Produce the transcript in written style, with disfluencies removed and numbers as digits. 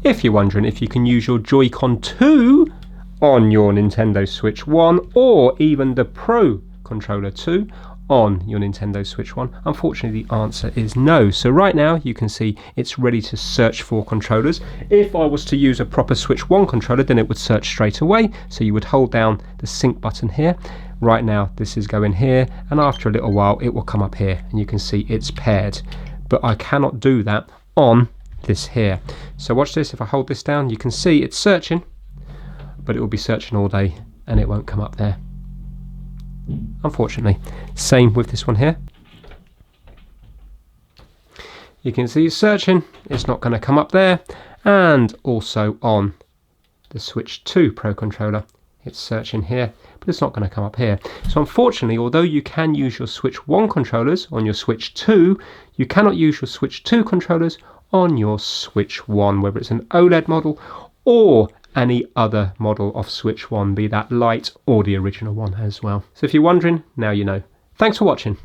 If you're wondering if you can use your Joy-Con 2 on your Nintendo Switch 1 or even the Pro Controller 2 on your Nintendo Switch 1, unfortunately the answer is no. So right now you can see it's ready to search for controllers. If I was to use a proper Switch 1 controller, then it would search straight away. So you would hold down the sync button here. Right now this is going here, and after a little while it will come up here and you can see it's paired. But I cannot do that on this here. So watch this. If I hold this down, you can see it's searching, but it will be searching all day and it won't come up there, unfortunately. Same with this one here. You can see it's searching, it's not going to come up there. And also on the Switch 2 Pro controller, it's searching here, but it's not going to come up here. So unfortunately, although you can use your Switch 1 controllers on your Switch 2, you cannot use your Switch 2 controllers on your Switch 1, whether it's an OLED model or any other model of Switch 1, be that Lite or the original one as well. So if you're wondering, now you know. Thanks for watching.